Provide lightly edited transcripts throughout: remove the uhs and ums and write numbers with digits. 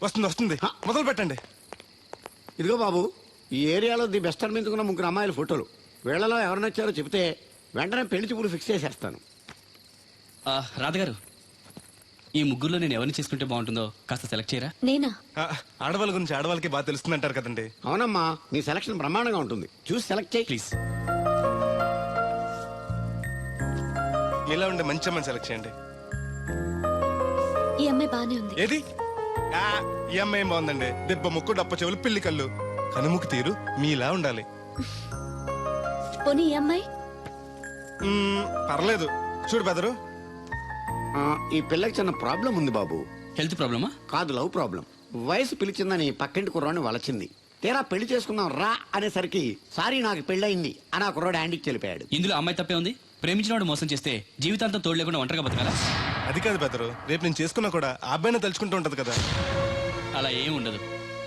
వస్తుంది వస్తుంది, మొదలు పెట్టండి. ఇదిగో బాబు, ఈ ఏరియాలో ది బెస్ట్ అనిపించుకున్న ముగ్గురు అమ్మాయిల ఫోటోలు. వీళ్ళలో ఎవరు నచ్చారో చెబితే వెంటనే పెళ్లి చూపులు ఫిక్స్ చేసేస్తాను. రాధగారు, ఈ ముగ్గురులో నేను ఎవరిని చేసుకుంటే బాగుంటుందో కాస్త సెలెక్ట్ చేయరా? నేనా? ఆడవాళ్ళ గురించి ఆడవాళ్ళకి బాగా తెలుస్తుంది అంటారు కదండి. అవునమ్మా, నీ సెలక్షన్ బ్రహ్మాండంగా ఉంటుంది. చూసి సెలెక్ట్ చేయి ప్లీజ్. ఇలా ఉండే మంచి అమ్మాయిని సెలెక్ట్ చేయండి. ఈ అమ్మాయి బానే ఉంది. ఏది? ఈ అమ్మాయి ఏం బాగుందండి. దెబ్బ ముక్కు, డప్ప చెవులు, పిల్లి కళ్ళు, కనుముక్కు తీరు మీలా ఉండాలి. పోనీ ఈ అమ్మాయి? పర్లేదు. చూడు బెదరు, ఈ పిల్లకి చిన్న ప్రాబ్లం ఉంది బాబు. హెల్త్ ప్రాబ్లమా? కాదు, లవ్ ప్రాబ్లం. వయసు పిలిచిందని పక్కింటి కుర్రాడిని వలచింది. తీరా పెళ్లి చేసుకుందాం రా అనేసరికి సారీ నాకు పెళ్ళయింది అని ఆ కుర్రాడు హ్యాండికి చెలిపాడు. ఇందులో అమ్మాయి తప్పే ఉంది. ప్రేమించినవాడు మోసం చేస్తే జీవితాంతం తోడు లేకుండా ఒంటరిగా బతకాలా? అది కాదు బెదరు, రేపు నేను చేసుకున్నా కూడా ఆ అబ్బాయిని తలుచుకుంటూ ఉంటది కదా. అలా ఏం ఉండదు.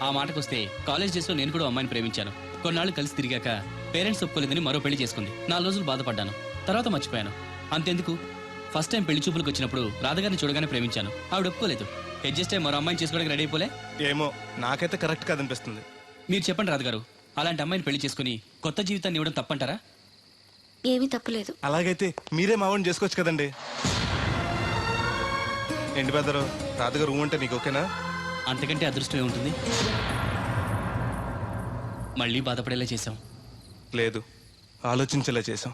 ఆ మాటకొస్తే కాలేజ్ డేస్ లో నేను కూడా అమ్మాయిని ప్రేమించాను. కొన్నాళ్ళు కలిసి తిరిగాక పేరెంట్స్ ఒప్పుకోలేదని మరో పెళ్లి చేసుకుంది. 4 రోజులు బాధపడ్డాను, తర్వాత మర్చిపోయాను. అంతెందుకు, ఫస్ట్ టైం పెళ్లి చూపులకు వచ్చినప్పుడు రాధగారిని చూడగానే ప్రేమించాను. ఆవిడ ఒప్పుకోలేదు. అడ్జస్ట్ అయ్యి మరో అమ్మాయిని చేసుకోవడానికి రెడీ అయిపోలే. ఏమో, నాకైతే కరెక్ట్ కాదనిపిస్తుంది. మీరు చెప్పండి రాధగారు, అలాంటి అమ్మాయిని పెళ్లి చేసుకుని కొత్త జీవితాన్ని ఇవ్వడం తప్పంటారా? ఏమీ తప్పలేదు. అలాగైతే మీరే మావాడిని చేసుకోవచ్చు కదండి. ఏంటి బెదరు, రాధగారు రూమ్ అంటే నీకు ఓకేనా? అంతకంటే అదృష్టమే ఉంటుంది. మళ్ళీ బాధపడేలా చేశాం. లేదు, ఆలోచించేలా చేసాం.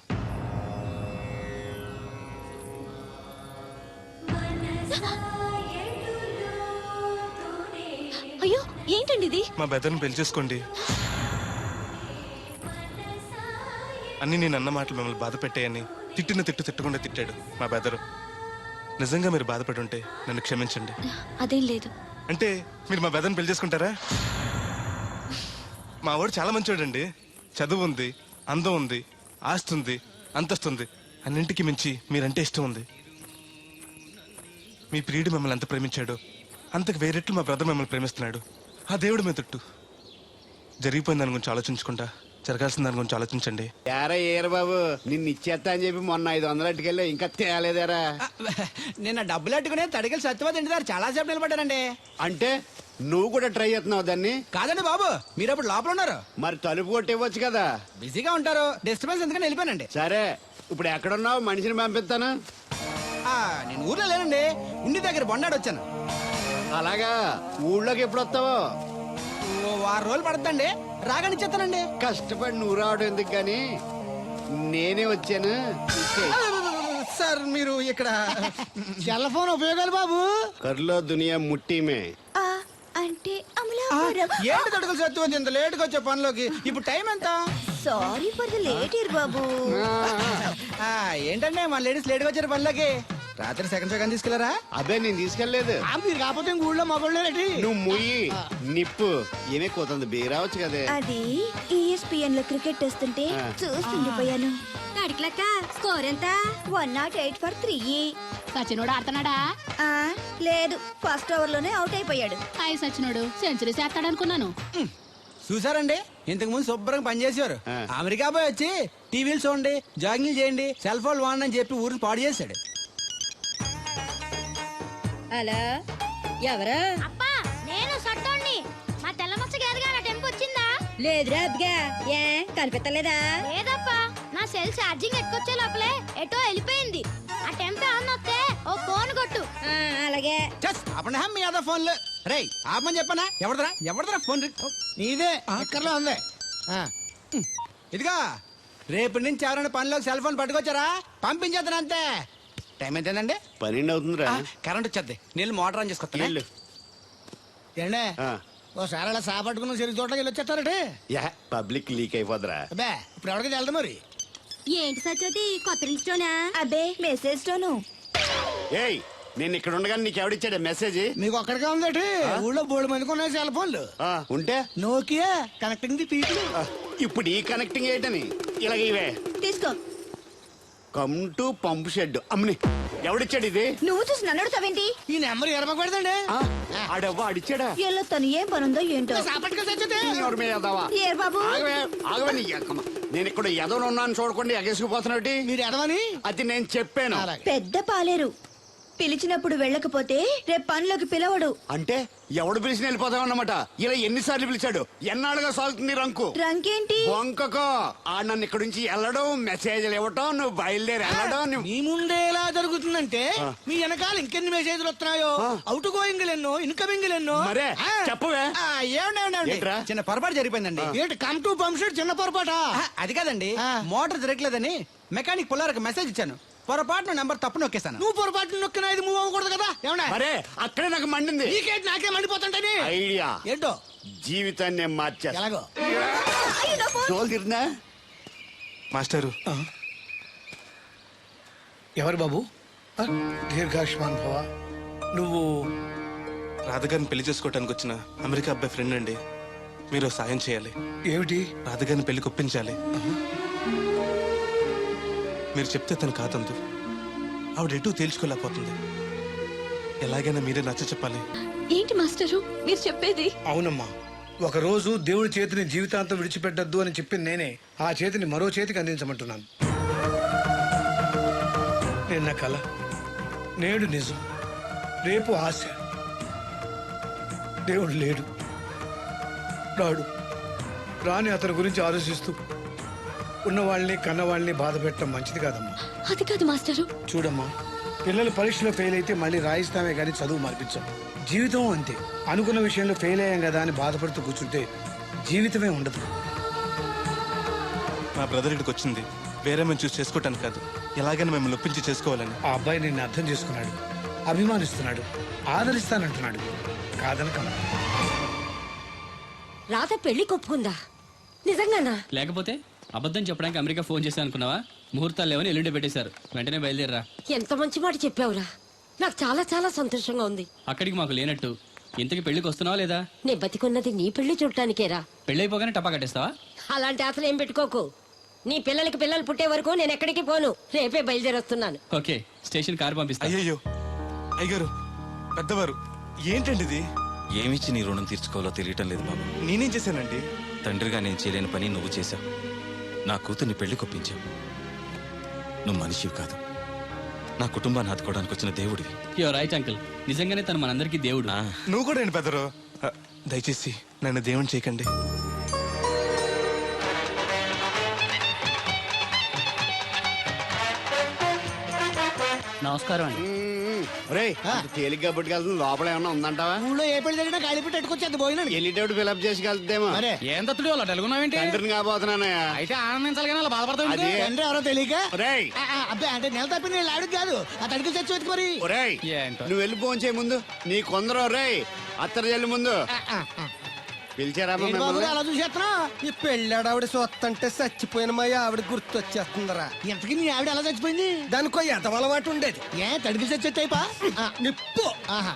అయ్యో, ఏంటండి ఇది? మా బెదర్ని పెళ్లి చేసుకోండి. అన్ని నేను అన్న మాటలు మిమ్మల్ని బాధ పెట్టాయని తిట్టిన తిట్టకుండా తిట్టాడు మా బెదరు. నిజంగా మీరు బాధపడి ఉంటే నన్ను క్షమించండి. అదేం లేదు. అంటే మీరు మా బెదర్ని పెళ్లి చేసుకుంటారా? మా వాడు చాలా మంచివాడండి. చదువు ఉంది, అందం ఉంది, ఆస్తి ఉంది, అంతస్తుంది. అన్నింటికి మించి మీరంటే ఇష్టం ఉంది. మీ ప్రియుడు మిమ్మల్ని ఎంత ప్రేమించాడు అంతకు వేరెట్లు మా బ్రదర్ మిమ్మల్ని ప్రేమిస్తున్నాడు. ఆ దేవుడు మీద తట్టు. జరిగిపోయిన దాని గురించి ఆలోచించకుండా జరగాల్సిన దాని గురించి ఆలోచించండి. ఏరా ఏరు బాబు, నిన్ను ఇచ్చేస్తా అని చెప్పి మొన్న 500 అట్టుకెళ్ళి ఇంకా తేలేదారా? నిన్న డబ్బులు అట్టుకునే తడికలు సత్యవతి ఇంటి దగ్గర చాలా సేపు నిలబడ్డానండి. అంటే నువ్వు కూడా ట్రై చేస్తున్నావు దాన్ని? కాదండి బాబు, మీరు అప్పుడు లోపల ఉన్నారు. మరి తలుపు కొట్టివ్వచ్చు కదా. బిజీగా ఉంటారు, డిస్టర్బెన్స్ ఎందుకని వెళ్ళిపోయానండి. సరే, ఇప్పుడు ఎక్కడున్నావు? మనిషిని పంపిస్తాను. నేను ఊర్లో లేనండి, ఉండి దగ్గర బొండాడు వచ్చాను. అలాగా, ఊళ్ళోకి ఎప్పుడు వస్తావో? ఓ 6 రోజులు పడుతుందండి, రాగానే చెప్తానండి. కష్టపడి నువ్వు రావడం ఎందుకు గాని నేనే వచ్చాను. సార్ మీరు ఇక్కడ సెల్ ఫోన్ ఉపయోగాలు బాబు. కర్లో దునియా ముట్టిమే. అంటే ఏంటి తడుకలు సత్యవతి ఇంత లేటుగా వచ్చే పనిలోకి? ఇప్పుడు టైం ఎంత? Sorry for the late year బాబు. ఏంటంటే మన లేడీస్ లేటుగా వచ్చారు పనిలోకి. రాత్రి సెకండ్ సెకండ్ తీసుకెళ్లారా? అదే నేను తీసుకెళ్లేదు. మీరు కాకపోతే ఊళ్ళో మగోళ్ళే. నువ్వు ముయ్యి నిప్పు ఏమే కోతుంది బీరావచ్చు కదే. అది ESPN లో క్రికెట్ వస్తుంటే చూస్తుండిపోయాను. కడిక్లక్క స్కోర్ ఎంత? 108 for 3. సచినోడు ఆడుతున్నాడా? లేదు, ఫస్ట్ ఓవర్ లోనే అవుట్ అయిపోయాడు. సచినోడు సెంచరీ చేస్తాడనుకున్నాను. చూసారండి, ఇంతకు ముందు శుభ్రంగా పనిచేసేవారు. అమెరికా పోయి వచ్చి టీవీలు చూడండి, జాగింగ్ చేయండి, సెల్ ఫోన్ వాడండి అని చెప్పి ఊరిని పాడు చేశాడు. అలా ఎవరా? అబ్బా, నేను సట్టోణ్ణి. మా తెల్ల మచ్చ గారిగా నా టెంపు వచ్చిందా? లేదురా అబ్బగా, ఏ కనిపెట్టలేదా? లేదప్పా, నా సెల్ ఛార్జింగ్ ఎక్కొచ్చే లోపలే ఎటో వెళ్ళిపోయింది. ఆ టెంపు ఏమన్నా వస్తే ఓ ఫోన్ కొట్టు. అలాగే. అప్పుడు మీ అదా ఫోన్లు రే ఆపమని చెప్పనా? ఎవడదరా ఫోన్? నీదే ఎక్కర్లో ఉంది. ఇదిగా రేపు నుంచి ఎవరైనా పనిలోకి సెల్ ఫోన్ పట్టుకొచ్చారా పంపించేద్దాను అంతే. టైం ఎంతేనండి? 12 అవుతుందిరా. కరెంట్ వచ్చేద్ది, నీళ్ళు మోటార్ ఆన్ చేసుకొస్తా. ఏండే ఓసారి అలా సాపట్టుకున్న చెరుకు తోటకి వెళ్ళి వచ్చేస్తారటే. Public leak అయిపోద్రా. అబ్బే, ఇప్పుడు ఎవరికి వెళ్దాం మరి? ఏంటి సత్యవతి, కొత్త రిజిస్టోనా? అబ్బే, మెసేజ్ తోను. ఏయ్, నేను ఇక్కడ ఉండగానే నీకు ఎవడిచ్చాడే మెసేజ్? మీకు ఒక్కడికే ఉందటి? ఊళ్ళో 3 మందికి ఉన్నాయి సెల్ ఫోన్లు. ఉంటే నోకియా కనెక్టింగ్ ది పీపుల్. ఇప్పుడు ఈ కనెక్టింగ్ ఏంటని ఇలాగ ఇవే తీసుకో. Come to pump shed. అమ్మని ఎవడిచ్చాడు ఇది? నువ్వు చూసి నన్ను అడుగుతావేంటి? ఈ నెంబర్ ఎరమక పెడతాండి. ఆడవ్వ అడిచాడా? ఎల్లో తను ఏం పనుందో ఏంటో. ఏర్ బాబు, నేను ఇక్కడ ఎదవను ఉన్నాను చూడకుండా ఎగేసుకుపోతున్నట్టు. మీరు ఎదవని అది నేను చెప్పాను. పెద్ద పాలేరు. పిలిచినప్పుడు వెళ్ళకపోతే రేపు పనిలోకి పిలవడు. అంటే ఎవడు పిలిచిన వెళ్ళిపోతామన్నమాట. ఇలా ఎన్నిసార్లు పిలిచాడు? ఎన్నాళ్ళుగా సాగుతుంది రంకు? రంకేంటి? వంకకో ఆ నన్ను ఇక్కడి నుంచి వెళ్ళడం, మెసేజ్లు ఇవ్వటం, నువ్వు బయలుదేరి వెళ్ళడం. మీ ముందే ఎలా జరుగుతుందంటే మీ వెనకాల ఇంకెన్ని మెసేజ్లు వస్తున్నాయో, అవుట్ గోయింగ్ ఎన్నో, ఇన్కమింగ్ ఎన్నో. మరే చెప్పవే. ఏమండి ఏంట్రా? చిన్న పొరపాటు జరిగిపోయిందండి. ఏంటి కమ్ టు పంప్ షెడ్ చిన్న పొరపాట? అది కాదండి, మోటార్ తిరగలేదని మెకానిక్ పుల్లారికి మెసేజ్ ఇచ్చాను. పొరపాటున నెంబర్ తప్పు నొక్కేశాను. నువ్వు పొరపాటు నొక్కినా ఇది మూవ్ అవ్వకూడదు కదా. ఏమన్నా మరే అక్కడే నాకు మండింది. నీకేంటి నాకే మండిపోతుంటని ఐడియా ఏంటో జీవితాన్ని మార్చా. ఎలాగో తోలు తిరిగినా మాస్టారు, ఎవరు బాబు? దీర్ఘాయుష్మాన్ భవ. నువ్వు రాధగారిని పెళ్లి చేసుకోవటానికి వచ్చిన అమెరికా అబ్బాయి ఫ్రెండ్ అండి. మీరు సాయం చేయాలి. ఏమిటి? రాధగారిని పెళ్లి కొప్పించాలి. మీరు చెప్తే తను కాదందు. ఆవిడ ఎటూ తేల్చుకోలేకపోతుంది. ఎలాగైనా మీరే నచ్చ చెప్పాలి. ఏంటి మాస్టరు మీరు చెప్పేది? అవునమ్మా, ఒకరోజు దేవుడి చేతిని జీవితాంతం విడిచిపెట్టద్దు అని చెప్పింది నేనే. ఆ చేతిని మరో చేతికి అందించమంటున్నాను. నిన్న కల, నేడు నిజం, రేపు ఆశ. దేవుడు లేడు, రాడు. రాని అతని గురించి ఆలోచిస్తూ ఉన్నవాళ్ళని కన్నవాళ్ళని బాధ పెట్టడం మంచిది కాదమ్మా. అది కాదు మాస్టరు. చూడమ్మా, పిల్లలు పరీక్షలో ఫెయిల్ అయితే మళ్ళీ రాయిస్తామే కానీ చదువు మార్పించాం. జీవితం అంతే. అనుకున్న విషయంలో ఫెయిల్ అయ్యాం కదా అని బాధపడుతూ కూర్చుంటే జీవితమే ఉండదు. మా బ్రదర్ ఇక్కడికి వచ్చింది వేరే మేము చూసి చేసుకోవటానికి కాదు, ఎలాగైనా మిమ్మల్ని ఒప్పించి చేసుకోవాలని. ఆ అబ్బాయి నిన్ను అర్థం చేసుకున్నాడు, అభిమానిస్తున్నాడు, ఆదరిస్తానంటున్నాడు. కాదనకమ్మా. రాధ పెళ్లి కొప్పుకుందా? నిజంగానా? లేకపోతే అబద్ధం చెప్పడానికి అమెరికా ఫోన్ చేశాను అనుకున్నావా? ముహూర్తాలు లేవని ఎల్లుండి పెట్టేశారు. వెంటనే బయలుదేరరా. ఎంత మంచి మాట చెప్పావురా. నాకు చాలా చాలా సంతోషంగా ఉంది. అక్కడికి మాకు లేనట్టు ఇంతకి పెళ్లికి వస్తున్నావా లేదా? నే బతికున్నది నీ పెళ్లి చూడటానికేరా. పెళ్ళైపోగానే టపా కట్టేస్తావా? అలాంటి ఆశలు ఏం పెట్టుకోకు. నీ పిల్లలకి పిల్లలు పుట్టే వరకు నేను ఎక్కడికి పోను. రేపే బయలుదేరొస్తున్నాను. ఓకే, స్టేషన్ కారు పంపిస్తా. అయ్యయ్యో అయ్యగారు, పెద్దవారు, ఏంటండి ఇది? ఏమిచ్చి నీ రుణం తీర్చుకోవాలో తెలియటం లేదు బాబు. నేనేం చేశానండి? తండ్రిగా నేను చేయలేని పని నువ్వు చేశావు. నా కూతుర్ని పెళ్లి కొప్పించావు. నువ్వు మనిషివి కాదు, నా కుటుంబాన్ని ఆదుకోవడానికి వచ్చిన దేవుడివి. Your right uncle. నిజంగానే తను మనందరికీ దేవుడు. నువ్వు కూడా ఏంటి పెద్దరు? దయచేసి నన్ను దేవుని చేయకండి. నమస్కారం అండి. తేలిగ్గా పుట్టుకెళ్తుంది. లోపల ఏమన్నా ఉందంటావా? ఊళ్ళో ఏ పెళ్లి జరిగినా కాళీ పెట్టి ఎట్టుకొచ్చేది పోయినాడు. వెళ్ళేటప్పుడు ఫిలప్ చేసుకెళ్తేమో. మరే ఏం తత్తుడు అలా తెలుగున్నావేంటి? తండ్రిని కాబోతున్నానయ్యా. అయితే ఆనందించాలి కానీ అలా బాధపడతావు. అది తండ్రి ఎవరో తెలియక ఒరేయ్, అబ్బాయి అంటే నెల తప్పిన వీళ్ళు ఆడికి కాదు. ఆ తడికి చచ్చి వెతికి మరి. ఒరేయ్, ఏంటో. నువ్వు వెళ్ళి ఫోన్ చేయ ముందు. నీ కొందరు రేయ్ అత్తరు జల్లి ముందు పిలిచారా ఏంటి బాబు అలా చూసేస్తున్నా? ఈ పెళ్ళాడు సొత్తంటే చచ్చిపోయిన మా ఆవిడ గుర్తొచ్చేస్తుందరా. ఇంతకీ నీ ఆవిడ ఎలా చచ్చిపోయింది? దానికో ఎంతవలవాటు ఉండేది. ఏ తడికి చచ్చి టైపా? నిప్పు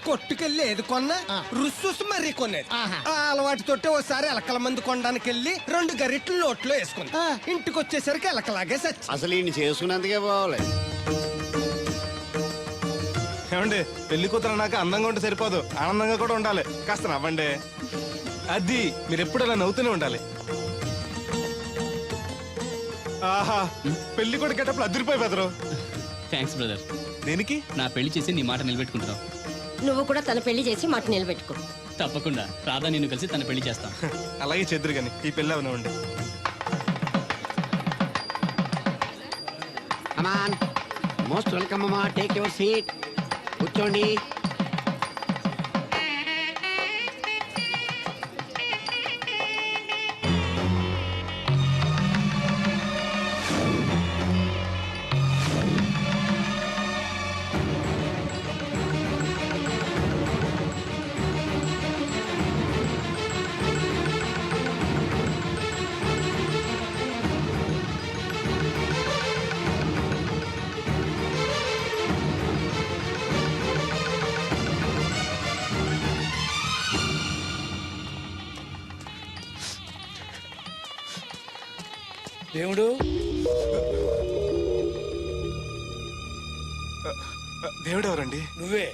కొట్టుకెళ్ళి ఏది కొన్నా రుస్సుస్ మరీ కొనేది. ఆహా. ఆ అలవాటుతోటే ఓసారి ఎలకల మంది కొనడానికి వెళ్ళి 2 గరిట్లు నోట్లో వేసుకుంది. ఇంటికి వచ్చేసరికి ఎలకలాగే చచ్చి. అసలు ఈయన చేసుకున్నందుకే పోవాలి. ఏమండి, పెళ్లి కూతురు నాకు అందంగా ఉంటే సరిపోదు, ఆనందంగా కూడా ఉండాలి. కాస్త నవ్వండి. అది మీరు ఎప్పుడు అలా నవ్వుతూనే ఉండాలి. ఆహా, పెళ్లి కూడా గెటప్పుడు అదిరిపోయి బెదరు. Thanks brother. దేనికి? నా పెళ్లి చేసి నీ మాట నిలబెట్టుకుంటున్నావు. నువ్వు కూడా తన పెళ్లి చేసి మాట నిలబెట్టుకో. తప్పకుండా రాధా నిన్ను కలిసి తన పెళ్లి చేస్తాం. అలాగే చెద్దురు గాని ఈ పెళ్లి అవనివ్వండి. అమాన్ మోస్ట్ వెల్కమ్ అమ్మా. Take your seat. కూర్చోండి. దేవుడు, దేవుడు ఎవరండి? నువ్వే.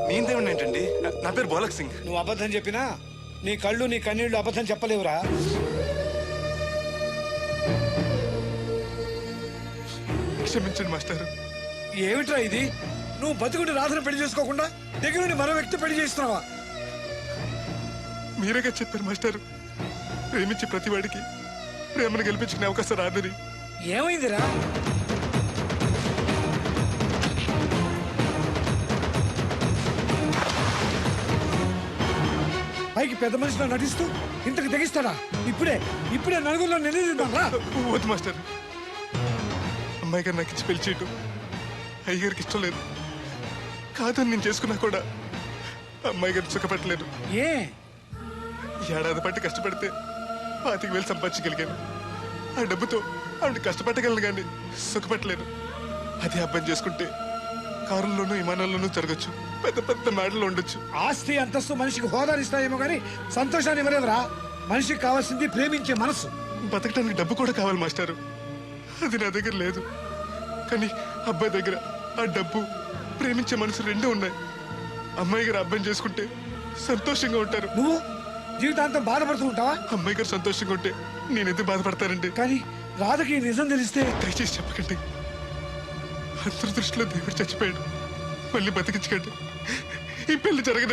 నేను దేవుడు ఏంటండి? నా పేరు బోలక్ సింగ్. నువ్వు అబద్ధం చెప్పినా నీ కళ్ళు నీ కన్నీళ్లు అబద్ధం చెప్పలేవురా. క్షమించండి మాస్టర్. ఏమిట్రా ఇది? నువ్వు బతుకుంటే రాధను పెళ్లి చేసుకోకుండా దగ్గర నుండి మరో వ్యక్తి పెళ్లి చేస్తున్నావా? మీరేగా చెప్పారు మాస్టారు, ప్రేమించే ప్రతివాడికి ప్రేమను గెలిపించుకునే అవకాశం రాదని. ఏమైందిరా? పైకి పెద్ద మనిషిలో నటిస్తూ ఇంతకు తెగిస్తాడా? ఇప్పుడే నలుగురిలో నిలదీద్దాం రా. వద్దు మాస్టర్, అమ్మాయి గారు నాకు ఇచ్చి పెళ్లి చేయటం అయ్యగారికి ఇష్టం లేదు. కాదని నేను చేసుకున్నా కూడా అమ్మాయి గారిని సుఖపెట్టలేదు. ఏ ఏడాది పట్టి కష్టపడితే 25,000 సంపాదించగలిగాను. ఆ డబ్బుతో ఆవిడ కష్టపట్టగలను కానీ సుఖపెట్టలేను. అదే అబ్బాయి చేసుకుంటే కారుల్లోనూ విమానాల్లోనూ జరగచ్చు, పెద్ద పెద్ద మేడలు ఉండొచ్చు. ఆస్తి అంతస్తు మనిషికి హోదానిస్తాయేమో కానీ సంతోషాన్ని ఇవ్వలేదురా. మనిషికి కావాల్సింది ప్రేమించే మనసు. బతకడానికి డబ్బు కూడా కావాలి మాస్టారు, అది నా దగ్గర లేదు. కానీ అబ్బాయి దగ్గర ఆ డబ్బు, ప్రేమించే మనసు రెండూ ఉన్నాయి. అమ్మాయి గారు అబ్బాయిని చేసుకుంటే సంతోషంగా ఉంటారు. నువ్వు జీవితాంతం బాధపడుతూ ఉంటావా? అమ్మాయి గారు సంతోషంగా ఉంటే నేనెందుకు బాధపడతానండి? కానీ రాధకి ఈ నిజం తెలిస్తే దయచేసి చెప్పకండి. అందరి దృష్టిలో దేవుడు చచ్చిపోయాడు, మళ్ళీ బతికించకండి. ఈ పెళ్లి జరగదు.